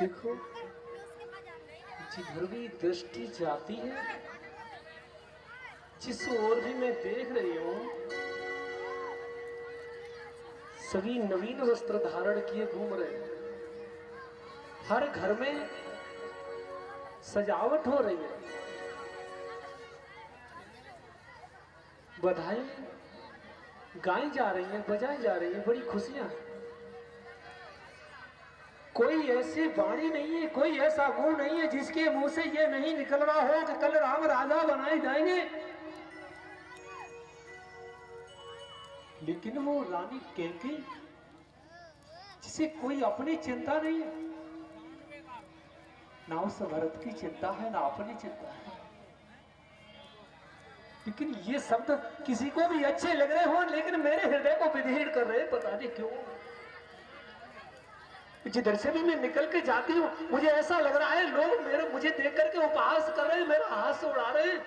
देखो जिधर भी दृष्टि जाती है, जिस ओर भी मैं देख रही हूँ, सभी नवीन वस्त्र धारण किए घूम रहे हैं। हर घर में सजावट हो रही है, बधाई गाई जा रही है, बजाई जा रही है, बड़ी खुशियां हैं। कोई ऐसी वाणी नहीं है, कोई ऐसा मुंह नहीं है जिसके मुंह से ये नहीं निकल रहा हो कि कल राम राजा बनाए जाएंगे। लेकिन वो रानी कैकेयी, जिसे कोई अपनी चिंता नहीं है, ना उस भरत की चिंता है ना अपनी चिंता है। लेकिन ये शब्द किसी को भी अच्छे लग रहे हो, लेकिन मेरे हृदय को विधीर्ण कर रहे, पता नहीं क्यों। जिधर से भी मैं निकल के जाती हूँ, मुझे ऐसा लग रहा है लोग मुझे देख करके उपहास कर रहे हैं, मेरा हाथ उड़ा रहे हैं।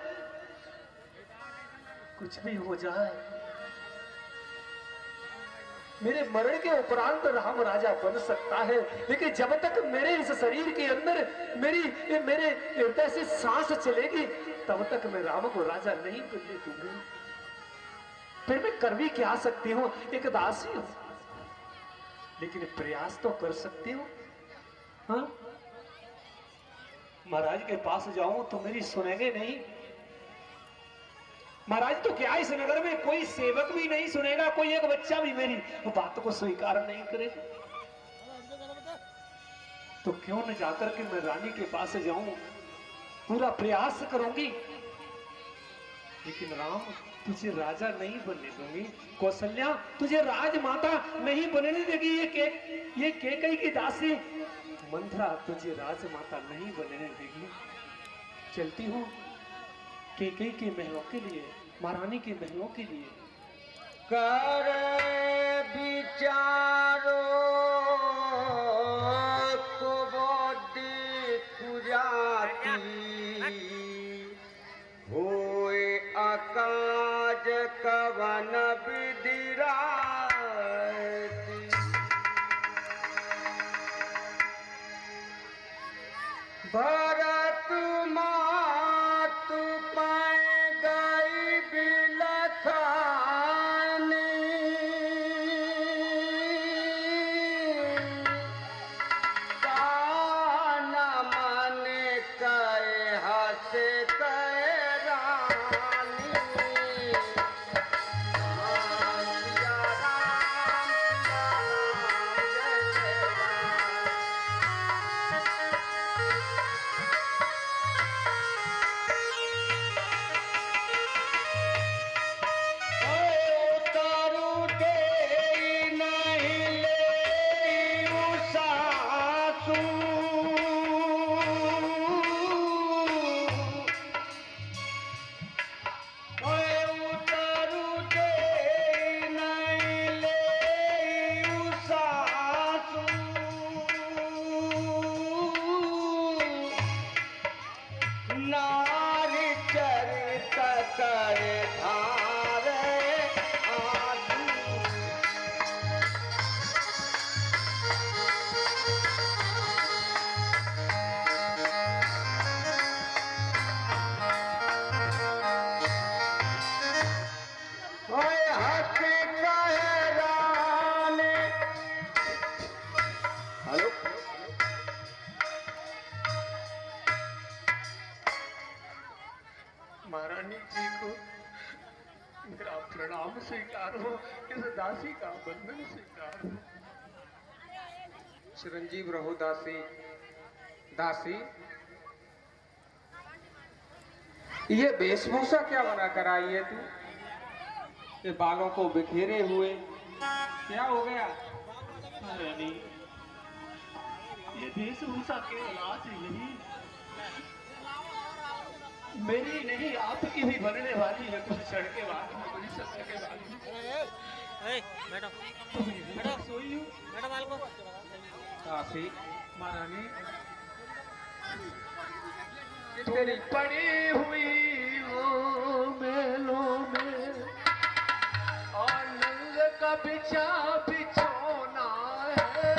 कुछ भी हो जाए, मेरे मरण के उपरांत राम राजा बन सकता है, लेकिन जब तक मेरे इस शरीर के अंदर मेरे हृदय से सांस चलेगी, तब तक मैं राम को राजा नहीं बनने दूंगी। फिर मैं कर भी क्या सकती हूँ, एक दासी हूं, लेकिन प्रयास तो कर सकती हूँ। हाँ, महाराज के पास जाऊं तो मेरी सुनेंगे नहीं। महाराज तो क्या इस नगर में कोई सेवक भी नहीं सुनेगा, कोई एक बच्चा भी मेरी बात को स्वीकार नहीं करेगा। तो क्यों न जाकर के मैं रानी के पास जाऊं, पूरा प्रयास करूंगी, लेकिन राम तुझे राजा नहीं बनने दूंगी। कौशल्या तुझे राजमाता नहीं बनने देगी। ये कैकेयी की दासी मंथरा तुझे राजमाता नहीं बनने देगी। चलती हूँ कैकेयी के महलों के लिए, महारानी के महलों के लिए। कर विचारो को बड़ी कुजाती होए अकाज कवन विधिराती। भरत मातु पाए गई बिलखानी, काना मन कहे हसे कहे रानी। सिया राम जय जय राम। तारू दे नहीं ले सासू, तारू दे नहीं ले सासू। नारी चरित करे धारे आदू। ओए हंसी कहे रानी। हेलो, महारानी जी को मेरा प्रणाम स्वीकार हो, इस दासी का बंधन स्वीकार हो। चिरंजीव रहो दासी। दासी, ये वेशभूषा क्या बना कर आई है तू? ये बालों को बिखेरे हुए क्या हो गया? महारानी, ये वेशभूषा केवल आज ही नहीं, मेरी नहीं आपकी भी बनने वाली है कुछ क्षण के बाद, कुछ समय के बाद। मैडम सोई हूँ मैडम आलको दासी, महारानी, तेरी पड़ी हुई वो मेलों में आनंद का बिछा बिछोना है।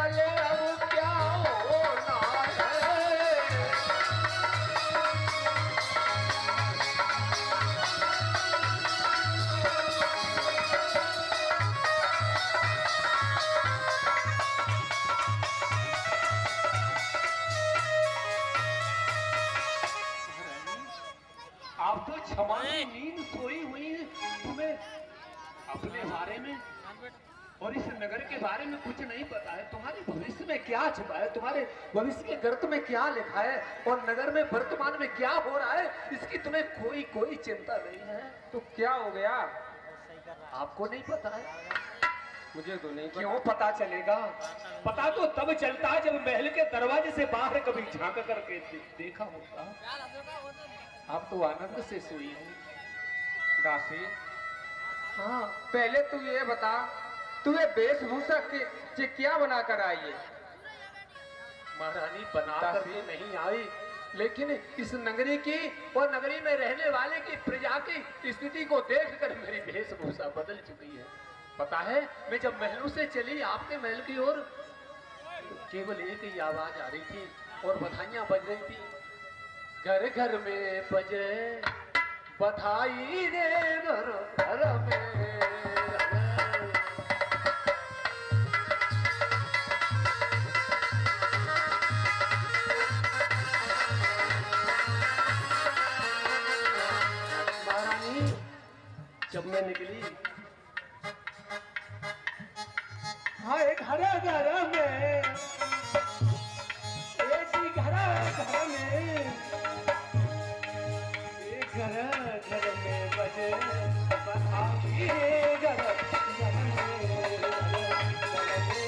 चले अब क्या होना है। आप तो क्षमा की नींद सोई हुई है, तुम्हें अपने बारे में और इस नगर के बारे में कुछ नहीं पता है। तुम्हारे भविष्य में क्या छिपा है, तुम्हारे भविष्य के गर्त में क्या लिखा है और नगर में वर्तमान में क्या हो रहा है, इसकी तुम्हें कोई चिंता नहीं है। तो क्या हो गया? आपको नहीं पता है? मुझे तो नहीं पता। क्यों पता चलेगा? पता तो तब चलता है जब महल के दरवाजे से बाहर कभी झांक करके देखा होता। आप तो आनंद से सोई है दासी। हाँ, पहले तू ये बता, तू ये वेशभूषा के क्या बना कर आई है? महारानी बना करके नहीं आई, लेकिन इस नगरी की और नगरी में रहने वाले की प्रजा की स्थिति को देखकर मेरी वेशभूषा बदल चुकी है। पता है, मैं जब महलों से चली आपके महल की ओर, तो केवल एक ही आवाज आ रही थी और बधाइयां बज रही थी। घर घर में बजे बधाई रे, घर घर में। महारानी जब मैं निकली, हाँ एक घर घर में, एक ही घर घर में, एक घर घर में बजे बधाई रे, घर घर में, घर में बजे।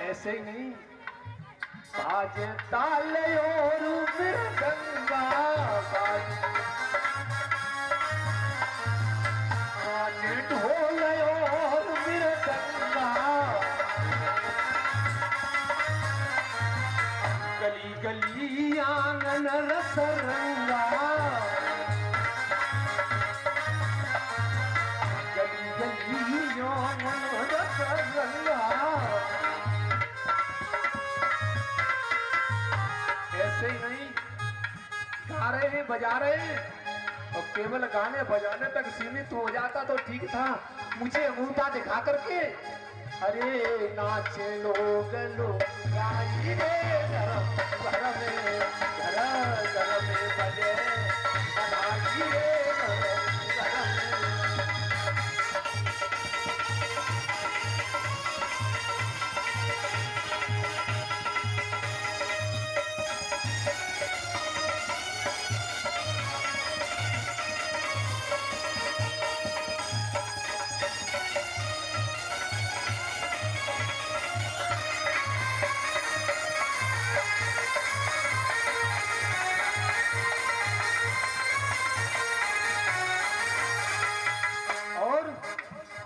ऐसे ही नहीं, बाजे ताले और मृदंगा, बाजे ढोल और मृदंगा, गली गली आंगन रस रंगा, गली गली आंगन रस रंगा। ऐसे ही नहीं, गा रहे हैं बजा रहे हैं, और केवल गाने बजाने तक सीमित हो जाता तो ठीक था। मुझे अंगूठा दिखा करके अरे नाचे लोग गाई रे, घर घर में, घर घर में बजे बधाई रे, घर घर में।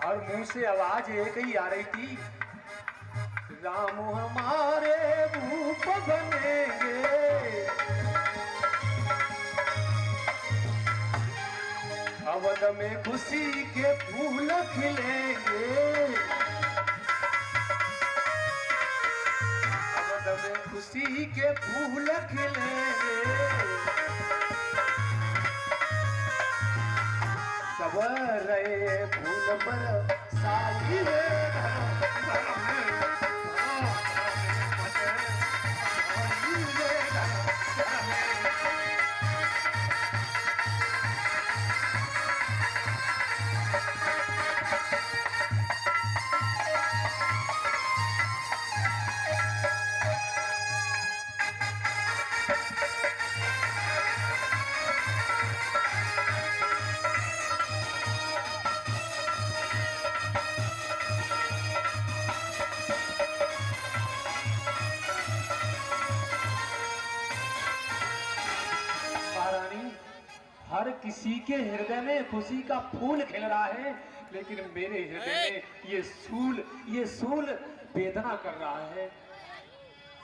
और मुंह से आवाज एक ही आ रही थी, राम हमारे भूप बनेंगे, अवध में खुशी के फूल खिलेंगे, अवध में खुशी के फूल खिलेंगे। सब रहे फूल पर साई रे, घर में, साई रे, घर में। हर किसी के हृदय में खुशी का फूल खिल रहा है, लेकिन मेरे हृदय में ये सूल वेदना कर रहा है,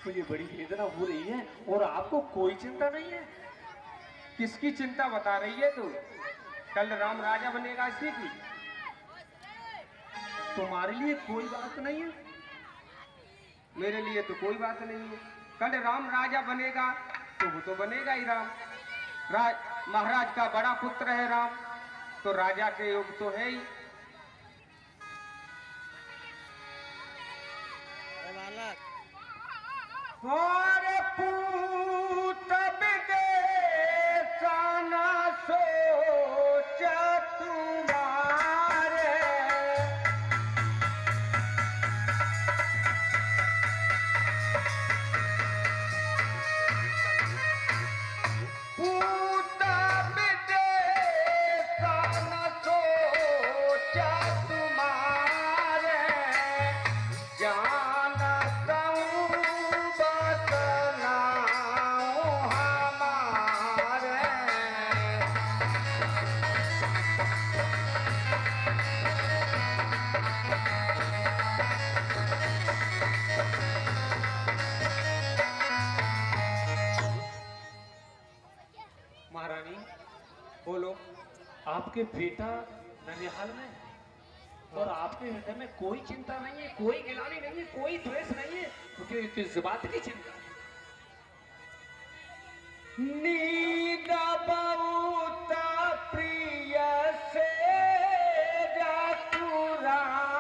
मुझे बड़ी वेदना हो रही है और आपको कोई चिंता नहीं है। किसकी चिंता बता रही है तू? कल राम राजा बनेगा इसी की। तुम्हारे लिए कोई बात नहीं है? मेरे लिए तो कोई बात नहीं है। कल राम राजा बनेगा तो वो तो बनेगा ही राम। महाराज का बड़ा पुत्र है राम, तो राजा के योग तो है ही। बालक और पूत विदेशा न सोचा तुम्हारे, पूत विदेशा न सोचा तुम्हारे, जानता हूँ बतलाऊँ हमारे। महारानी, बोलो। आपके बेटा ननिहाल में और आपके हृदय में कोई चिंता नहीं है, कोई गिलानी नहीं है, कोई द्वेष नहीं है, क्योंकि किस बात की चिंता? नींद बहुत प्रिय से जातुराई,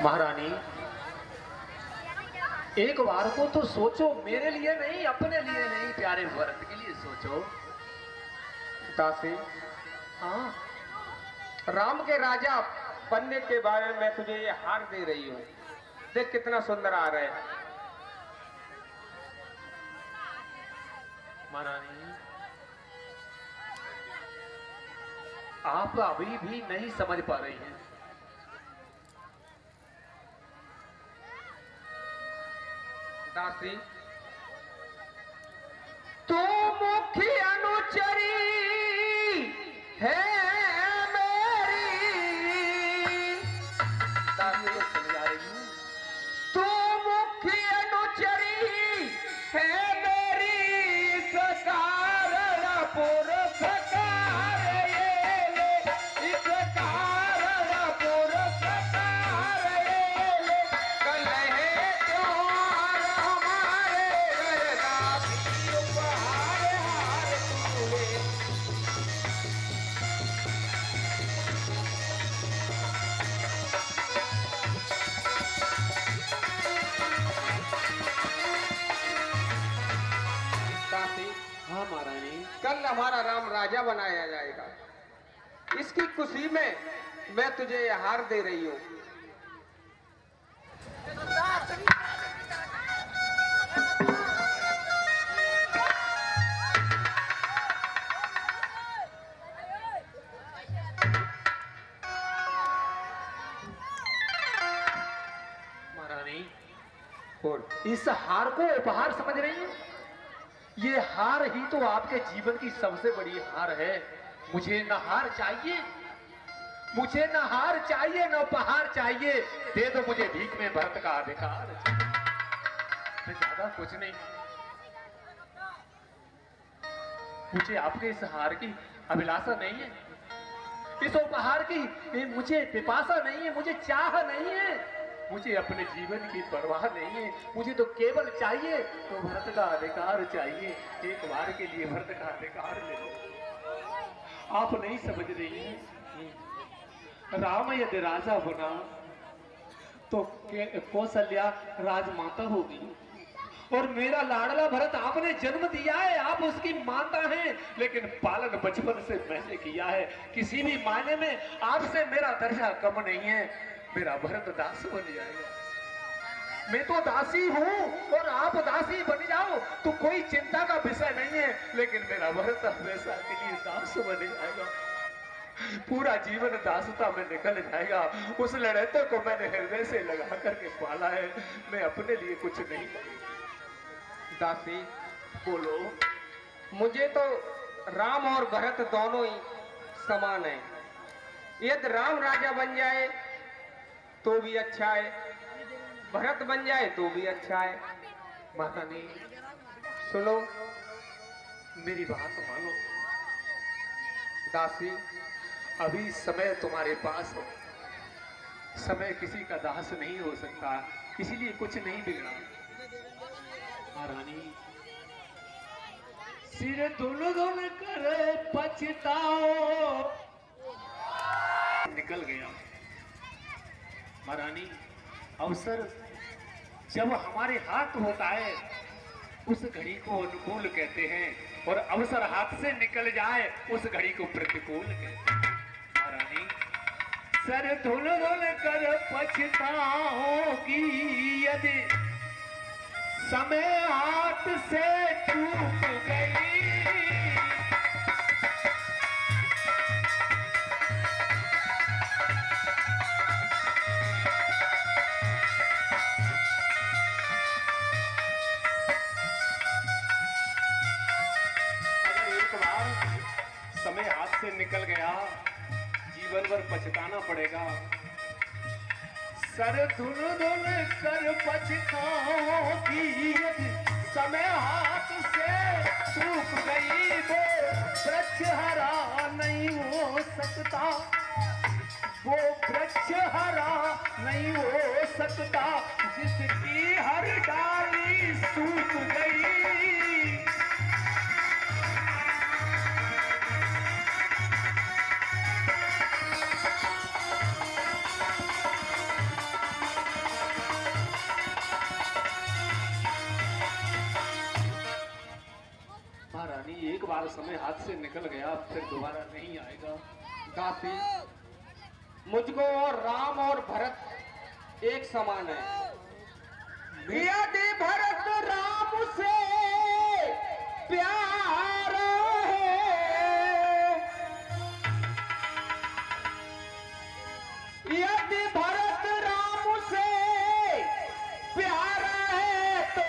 महारानी, एक बार को तो सोचो, मेरे लिए नहीं, अपने लिए नहीं, प्यारे भरत के लिए सोचो। दासी, हाँ, राम के राजा बनने के बारे में तुझे ये हार दे रही हूँ। देख कितना सुंदर आ रहा है। महारानी, आप अभी भी नहीं समझ पा रही हैं। दासी, तू मुखी अनुचरी है मेरी। दासी, समझा रही हूँ। तू मुखी अनुचरी है मेरी, सकारण पुरस्कार ये ले, इस कारण पुरस्कार ये ले। कल है त्योहार हमारे घर का, भी उपहार हार तू ले। दासी, हाँ महारानी, कल हमारा राम राजा बनाया जाएगा। इसकी खुशी में मैं तुझे ये हार दे रही हूँ। महारानी, बोल। इस हार को उपहार समझ रही हैं? ये हार ही तो आपके जीवन की सबसे बड़ी हार है। मुझे न हार चाहिए, मुझे न हार चाहिए, न उपहार चाहिए। दे दो मुझे भीख में भरत का अधिकार। मैं ज्यादा कुछ नहीं, मुझे आपके इस हार की अभिलाषा नहीं है, इस उपहार की मुझे पिपासा नहीं है, मुझे चाह नहीं है, मुझे अपने जीवन की परवाह नहीं है। मुझे तो केवल चाहिए तो भरत का अधिकार चाहिए। एक बार के लिए भरत का अधिकार ले लो। आप नहीं समझ रही हैं। राम यदि राजा बना तो कौशल्या राजमाता होगी, और मेरा लाडला भरत आपने जन्म दिया है, आप उसकी माता हैं, लेकिन पालन बचपन से मैंने किया है। किसी भी मायने में आपसे मेरा दर्जा कम नहीं है। मेरा भरत दास बन जाएगा। मैं तो दासी हूं और आप दासी बन जाओ तो कोई चिंता का विषय नहीं है, लेकिन मेरा भरत हमेशा के लिए दास बन जाएगा। पूरा जीवन दासता में निकल जाएगा। उस लड़के को मैंने हृदय से लगा करके पाला है, मैं अपने लिए कुछ नहीं करूंगा। दासी, बोलो। मुझे तो राम और भरत दोनों ही समान है। यदि राम राजा बन जाए तो भी अच्छा है, भरत बन जाए तो भी अच्छा है। महारानी सुनो मेरी बात मानो। दासी, अभी समय तुम्हारे पास है, समय किसी का दास नहीं हो सकता, इसीलिए कुछ नहीं बिगड़ा। महारानी सिर धुन धुन कर पछताओ निकल गया। महारानी अवसर जब हमारे हाथ होता है उस घड़ी को अनुकूल कहते हैं, और अवसर हाथ से निकल जाए उस घड़ी को प्रतिकूल कहते हैं। महारानी सर धुन धुन कर पछताओगी यदि समय हाथ से चूक गई। समय हाथ से निकल गया जीवन भर पछताना पड़ेगा। सर धुन धुन कर पछताओगी समय हाथ से चूक गई, वो वृक्ष हरा नहीं हो सकता, वो वृक्ष हरा नहीं हो सकता जिसकी हर डाली सूख गई। महारानी एक बार समय हाथ से निकल गया फिर दोबारा नहीं आएगा। दासी, मुझको और राम और भरत एक समान है। यदि भरत राम से प्यार है, यदि भरत राम से प्यार है तो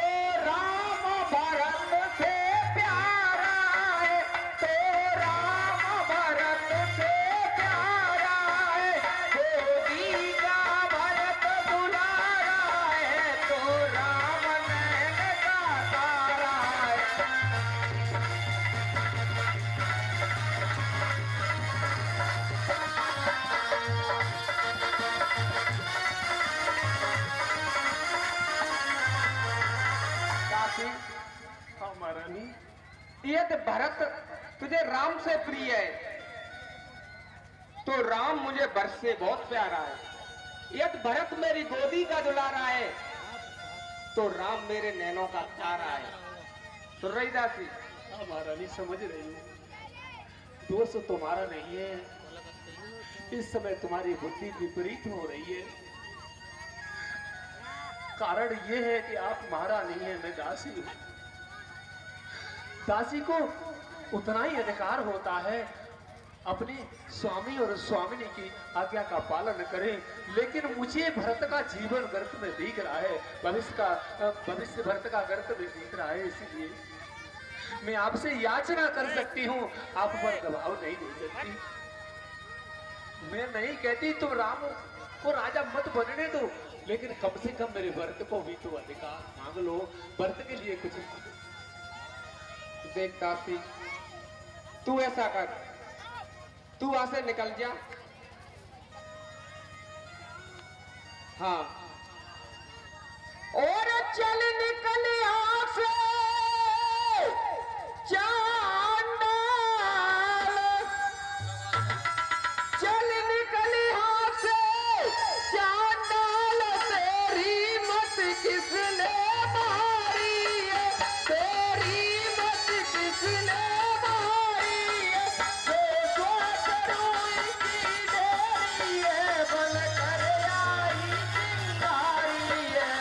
राम भरत से प्यारा है, तो राम भरत से प्यारा है। गोदी का भरत दुलारा है, तो राम नैन का तारा है। दासी, हाँ महारानी यदि भरत तुझे राम से प्रिय है तो राम मुझे भरत से बहुत प्यारा है। यदि भरत मेरी गोदी का दुलारा है तो राम मेरे नैनों का तारा है। तो रही दासी, हाँ महारानी समझ रही हूँ, दोष तुम्हारा नहीं है, इस समय तुम्हारी बुद्धि विपरीत हो रही है। कारण यह है कि आप महाराज नहीं है, मैं दासी हूं। दासी को उतना ही अधिकार होता है अपने स्वामी और स्वामिनी की आज्ञा का पालन करें, लेकिन मुझे भरत का जीवन गर्त में दिख रहा है, भविष्य भरत का गर्त में दिख रहा है, इसलिए मैं आपसे याचना कर सकती हूँ, आप पर दबाव नहीं दे सकती। मैं नहीं कहती तुम राम को राजा मत बनने दो, लेकिन कम से कम मेरे भरत को भी तो अधिकार मांग लो, भरत के लिए कुछ देख दासी, तू ऐसा कर, तू वहां से निकल जा। हाँ, और चल निकल यहाँ से चांडाल, चल निकल यहाँ से चांडाल, तेरी मत किसने मारी है, तेरी मत किसने मारी है, जो करोई की देरी है, बन कर आई चिंगारी है।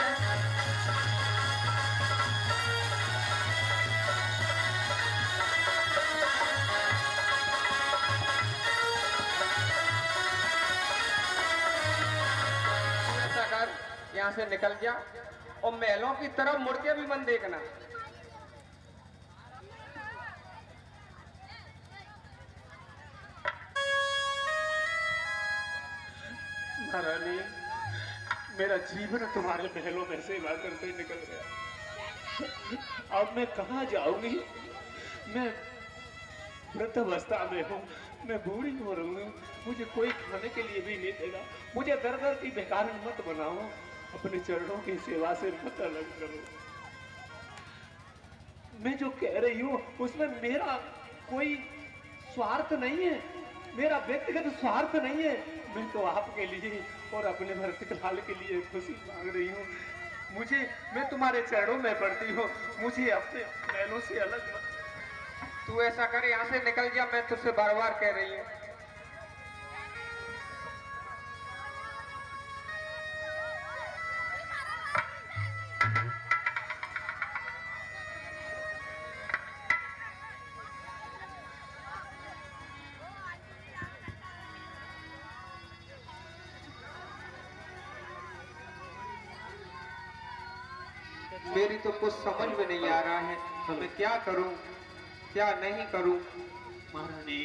ऐसा कर, यहाँ से निकल जा और महलों की तरफ मुड़ के भी मन देखना। महारानी, मेरा जीवन तुम्हारे महलों में सेवा करते ही निकल गया। अब मैं कहाँ जाऊंगी? मैं वृद्धावस्था में हूँ, मैं बूढ़ी हो रही हूँ, मुझे कोई खाने के लिए भी नहीं देगा। मुझे दर दर की बेकार मत बनाओ, अपने चरणों की सेवा से मत अलग करो। मैं जो कह रही हूँ उसमें मेरा कोई स्वार्थ नहीं है, मेरा व्यक्तिगत स्वार्थ नहीं है। मैं तो आपके लिए और अपने भरतलाल के लिए खुशी मांग रही हूँ। मैं तुम्हारे चरणों में पड़ती हूँ, मुझे अपने महलों से अलग मत। तू ऐसा कर, यहाँ से निकल जा, मैं तुझसे बार बार कह रही हूँ। मेरी तो कुछ समझ में नहीं आ रहा है, मैं क्या करूं क्या नहीं करूं। महारानी,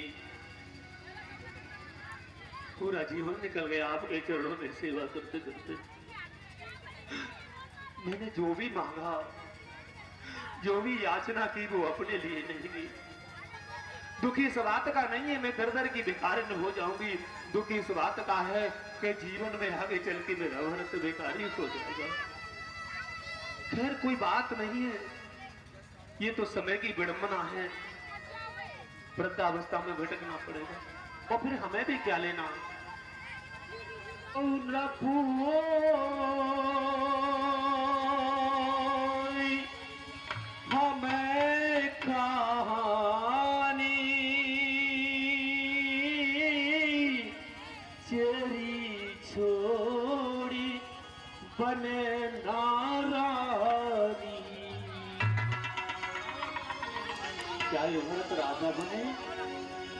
पूरा जीवन निकल गया आपके चरणों में सेवा करते करते। मैंने जो भी मांगा, जो भी याचना की, वो अपने लिए नहीं की। दुखी इस बात का नहीं है मैं दर दर की भिखारिन हो जाऊंगी, दुखी इस बात का है कि जीवन में आगे चल के मेरा भरत भिखारी हो जाएगा। खैर कोई बात नहीं है, ये तो समय की विडंबना है, वृद्धावस्था में भटकना पड़ेगा और फिर हमें भी क्या लेना। हमें कहानी चेरी छोड़ी बने नारानी। चाहे भरत राजा बने,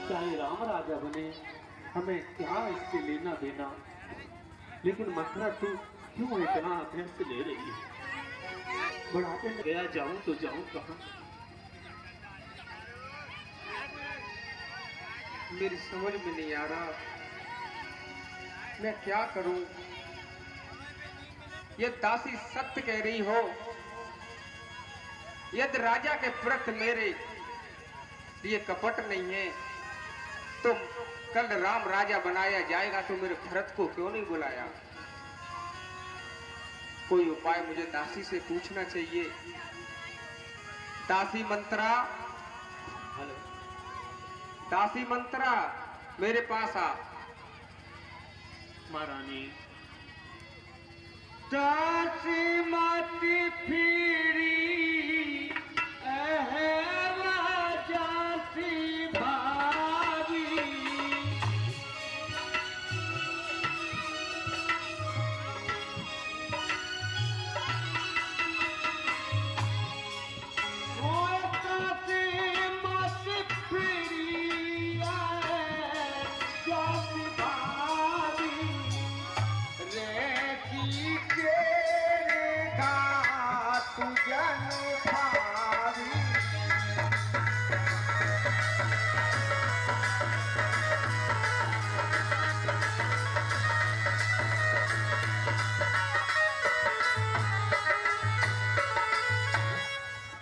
चाहे राम राजा बने, हमें क्या इससे लेना देना। लेकिन मथुरा तू क्यों इतना अभ्यस्त ले रही है? बढ़ाते में गया जाऊं तो जाऊं कहां? मेरी समझ में नहीं आ रहा, मैं क्या करूं। ये दासी सत्य कह रही हो, यदि राजा के प्रति मेरे लिए कपट नहीं है तो कल राम राजा बनाया जाएगा, तो मेरे भरत को क्यों नहीं बुलाया। कोई उपाय मुझे दासी से पूछना चाहिए। दासी मंत्रा, दासी मंत्रा, मेरे पास आ। महारानी, दासी माती फिरी जासी भाभी,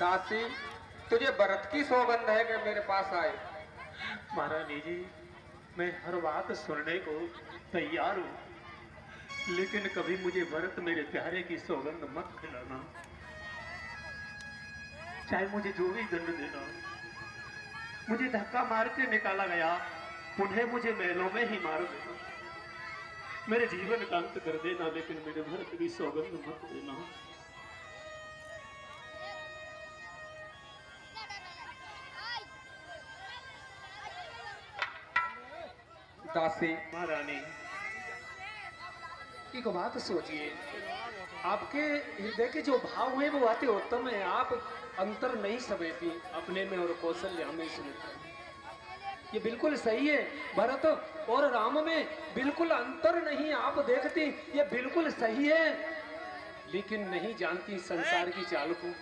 दासी, तुझे भरत की सौगंध है कि मेरे पास आए। महारानी जी, मैं हर बात सुनने को तैयार हूं, लेकिन कभी मुझे भरत मेरे प्यारे की सौगंध मत खिलाना। चाहे मुझे जो भी दंड देना, मुझे धक्का मार के निकाला गया, पुनः मुझे महलों में ही मार देना, मेरे जीवन का अंत कर देना, लेकिन मेरे भरत की सौगंध मत देना। दासी, महारानी, एक बात सोचिए, आपके हृदय के जो भाव हैं वो अति उत्तम है। आप अंतर नहीं समझती अपने में और कौशल्या में सुनते, ये बिल्कुल सही है। भरत और राम में बिल्कुल अंतर नहीं आप देखती, ये बिल्कुल सही है, लेकिन नहीं जानती संसार की चाल को।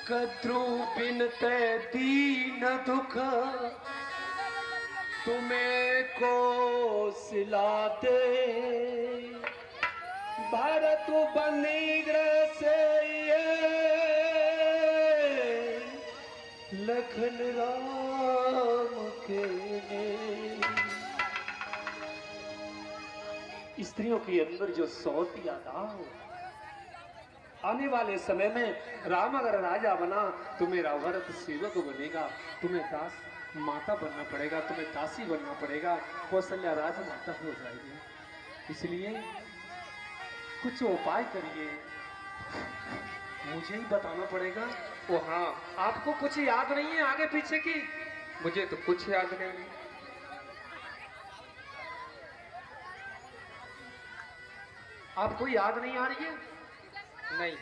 कद्रू बिन ते दीन दुख तुम्हें को सिलाते भारत बनीग्रह से ये लखन राम के स्त्रियों के अंदर जो सौतिया था, आने वाले समय में राम अगर राजा बना तो मेरा भरत सेवक बनेगा, तुम्हें दास माता बनना पड़ेगा, तुम्हें दासी बनना पड़ेगा, कौशल्या राजमाता हो जाएगी। इसलिए कुछ उपाय करिए, मुझे ही बताना पड़ेगा। ओ हाँ, आपको कुछ याद नहीं है आगे पीछे की? मुझे तो कुछ याद नहीं। आपको याद नहीं आ रही है? नहीं,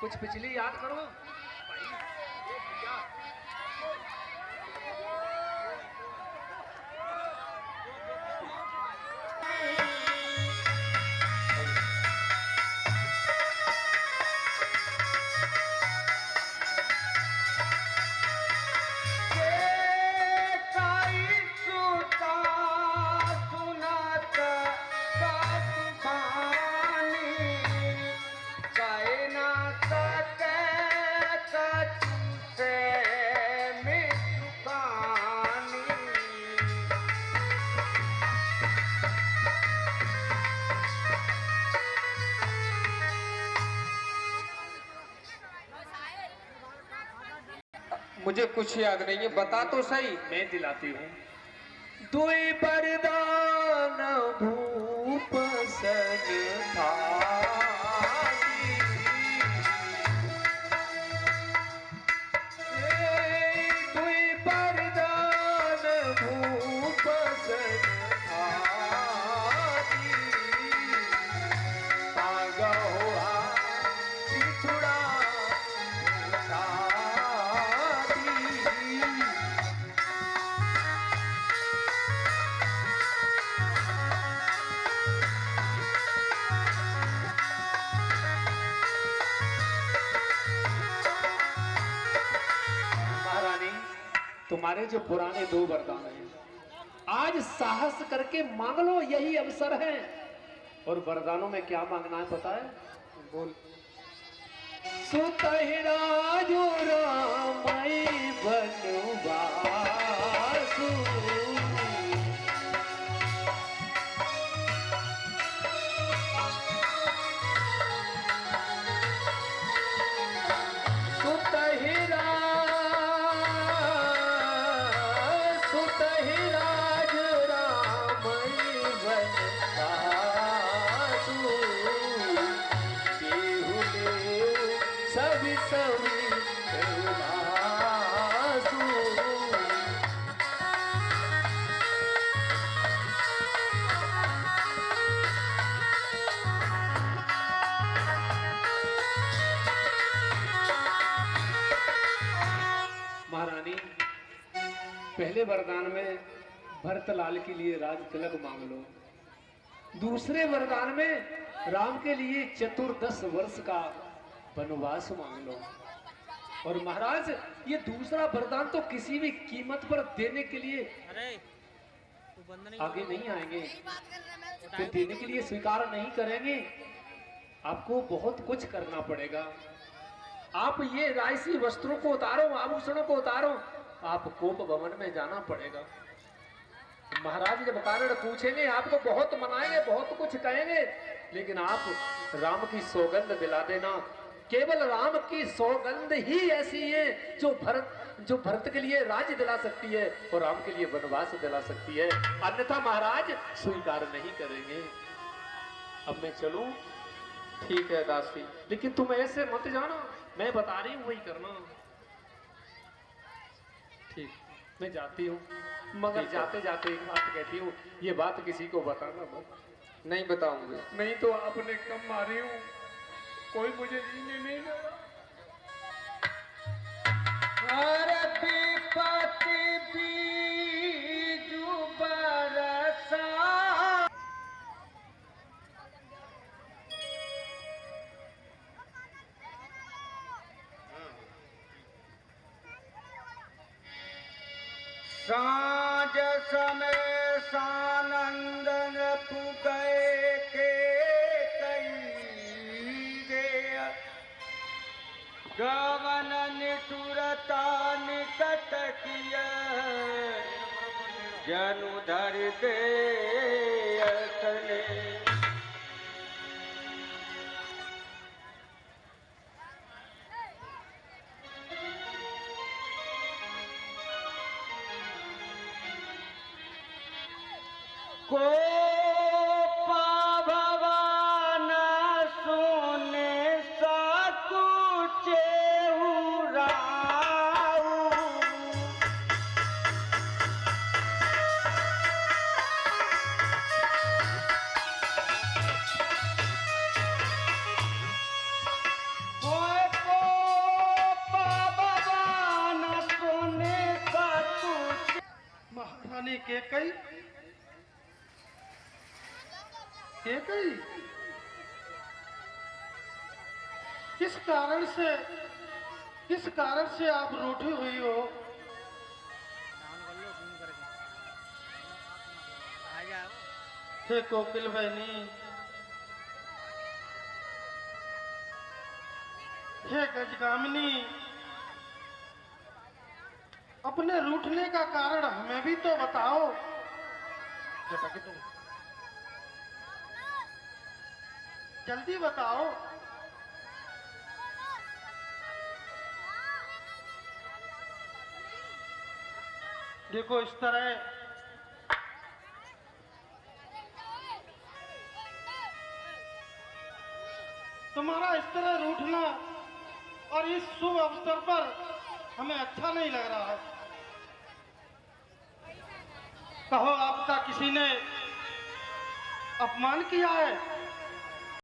कुछ पिछली याद करो। मुझे कुछ याद नहीं है, बता तो सही। मैं दिलाती हूँ। दुई बरदान भूप सन था, दुई बरदान भूप सन था, आगा हुआ चिथुड़ा तुम्हारे जो पुराने दो वरदान हैं, आज साहस करके मांग लो, यही अवसर है। और वरदानों में क्या मांगना है पता है? बोल। सुतहिराजो रामई बनवासु, महारानी पहले वरदान में भरतलाल के लिए राज तिलक मांग लो, दूसरे वरदान में राम के लिए चतुर्दश वर्ष का वनवास मांग लो। और महाराज ये दूसरा वरदान तो किसी भी कीमत पर देने के लिए अरे तू बंद नहीं आगे नहीं आएंगे, तो देने के लिए स्वीकार नहीं करेंगे। आपको बहुत कुछ करना पड़ेगा। आप ये रायसी वस्त्रों को उतारो, आभूषणों को उतारो, आप कोप भवन में जाना पड़ेगा। महाराज जब कारण पूछेंगे आपको बहुत मनाएंगे, बहुत कुछ कहेंगे, लेकिन आप राम की सौगंध दिला देना। केवल राम की सौगंध ही ऐसी है जो भरत के लिए राज्य दिला सकती है और राम के लिए वनवास दिला सकती है, अन्यथा महाराज स्वीकार नहीं करेंगे। अब मैं चलूं? ठीक है दासी, लेकिन तुम ऐसे मत जाना, मैं बता रही हूँ वही करना। ठीक। मैं जाती हूँ, मगर जाते जाते एक बात कहती हूँ, ये बात किसी को बताना मत। नहीं बताऊंगी। नहीं तो अपने कम मारी हूँ, कोई मुझे जीने नहीं देगा। साँझ समय सानंदन पुगए के कई गे गवन निठुरता निकट किया जनु धर दे असने। को भगवान सुने सकुचे महारानी केकई केकई किस कारण से आप रूठी हुई हो? डाउन कर लो जूम करके आ जाओ। हे कोकिल बहनी, हे गजगामिनी, अपने रूठने का कारण हमें भी तो बताओ। जैसा कि तुम जल्दी बताओ। देखो इस तरह तुम्हारा इस तरह रूठना और इस शुभ अवसर पर हमें अच्छा नहीं लग रहा है। कहो आपका किसी ने अपमान किया है?